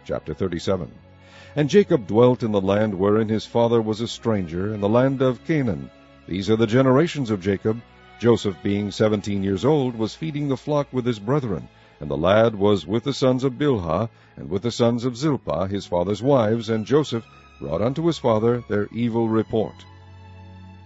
Chapter 37. And Jacob dwelt in the land wherein his father was a stranger, in the land of Canaan. These are the generations of Jacob. Joseph, being 17 years old, was feeding the flock with his brethren, and the lad was with the sons of Bilhah, and with the sons of Zilpah, his father's wives, and Joseph brought unto his father their evil report.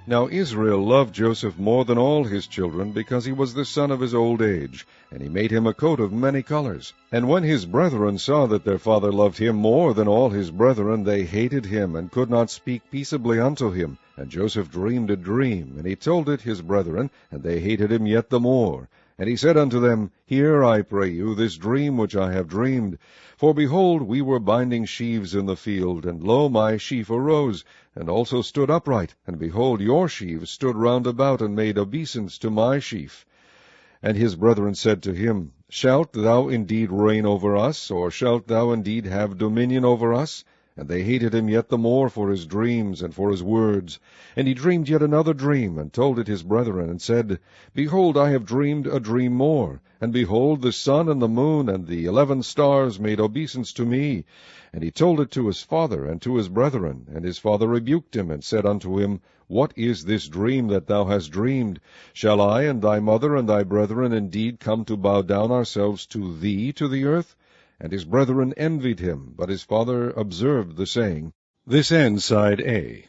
Now Israel loved Joseph more than all his children, because he was the son of his old age, and he made him a coat of many colors. And when his brethren saw that their father loved him more than all his brethren, they hated him, and could not speak peaceably unto him. And Joseph dreamed a dream, and he told it his brethren, and they hated him yet the more. And he said unto them, Hear, I pray you, this dream which I have dreamed. For behold, we were binding sheaves in the field, and lo, my sheaf arose, and also stood upright, and behold, your sheaves stood round about, and made obeisance to my sheaf. And his brethren said to him, Shalt thou indeed reign over us, or shalt thou indeed have dominion over us? And they hated him yet the more for his dreams and for his words. And he dreamed yet another dream, and told it his brethren, and said, Behold, I have dreamed a dream more. And behold, the sun and the moon and the 11 stars made obeisance to me. And he told it to his father and to his brethren. And his father rebuked him, and said unto him, What is this dream that thou hast dreamed? Shall I and thy mother and thy brethren indeed come to bow down ourselves to thee to the earth? And his brethren envied him, but his father observed the saying. This ends side A.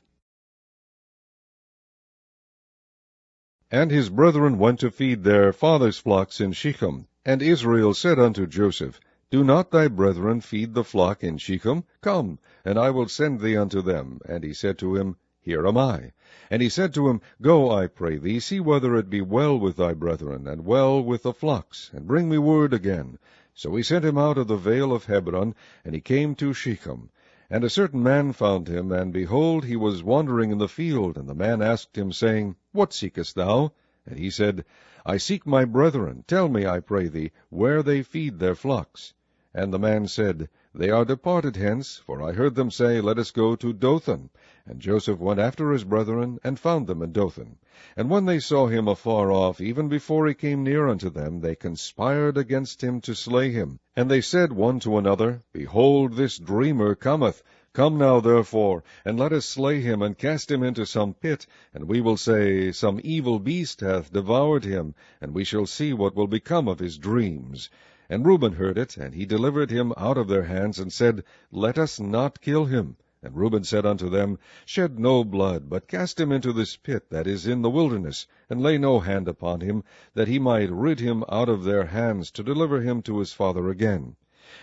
And his brethren went to feed their father's flocks in Shechem. And Israel said unto Joseph, Do not thy brethren feed the flock in Shechem? Come, and I will send thee unto them. And he said to him, Here am I. And he said to him, Go, I pray thee, see whether it be well with thy brethren, and well with the flocks, and bring me word again. So he sent him out of the vale of Hebron, and he came to Shechem. And a certain man found him, and behold, he was wandering in the field. And the man asked him, saying, What seekest thou? And he said, I seek my brethren. Tell me, I pray thee, where they feed their flocks. And the man said, They are departed hence, for I heard them say, Let us go to Dothan. And Joseph went after his brethren, and found them in Dothan. And when they saw him afar off, even before he came near unto them, they conspired against him to slay him. And they said one to another, Behold, this dreamer cometh. Come now, therefore, and let us slay him, and cast him into some pit, and we will say, Some evil beast hath devoured him, and we shall see what will become of his dreams. And Reuben heard it, and he delivered him out of their hands, and said, Let us not kill him. And Reuben said unto them, Shed no blood, but cast him into this pit that is in the wilderness, and lay no hand upon him, that he might rid him out of their hands, to deliver him to his father again.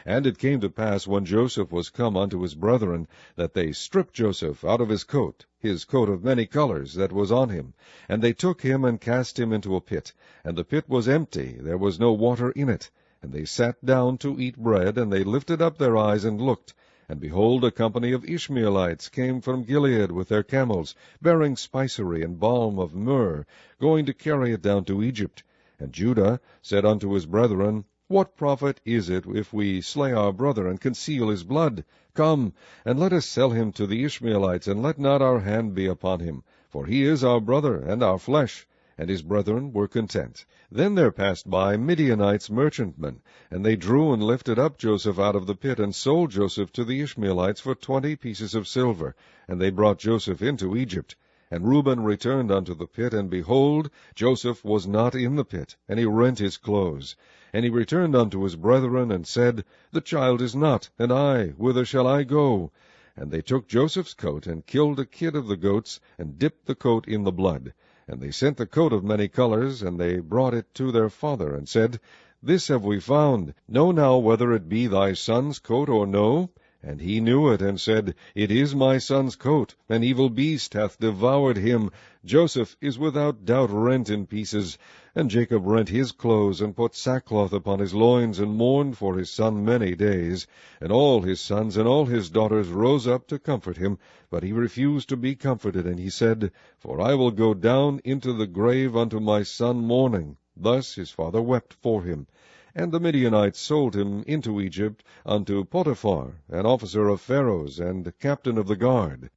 And it came to pass, when Joseph was come unto his brethren, that they stripped Joseph out of his coat of many colors that was on him. And they took him, and cast him into a pit. And the pit was empty, there was no water in it. And they sat down to eat bread, and they lifted up their eyes, and looked. And behold, a company of Ishmaelites came from Gilead with their camels, bearing spicery and balm of myrrh, going to carry it down to Egypt. And Judah said unto his brethren, What profit is it if we slay our brother, and conceal his blood? Come, and let us sell him to the Ishmaelites, and let not our hand be upon him, for he is our brother and our flesh. And his brethren were content. Then there passed by Midianites merchantmen, and they drew and lifted up Joseph out of the pit, and sold Joseph to the Ishmaelites for 20 pieces of silver. And they brought Joseph into Egypt. And Reuben returned unto the pit, and behold, Joseph was not in the pit, and he rent his clothes. And he returned unto his brethren, and said, The child is not, and I, whither shall I go? And they took Joseph's coat, and killed a kid of the goats, and dipped the coat in the blood. And they sent the coat of many colors, and they brought it to their father, and said, This have we found. Know now whether it be thy son's coat or no. And he knew it, and said, It is my son's coat. An evil beast hath devoured him. Joseph is without doubt rent in pieces. And Jacob rent his clothes, and put sackcloth upon his loins, and mourned for his son many days. And all his sons and all his daughters rose up to comfort him. But he refused to be comforted, and he said, For I will go down into the grave unto my son mourning. Thus his father wept for him. And the Midianites sold him into Egypt unto Potiphar, an officer of Pharaoh's, and captain of the guard.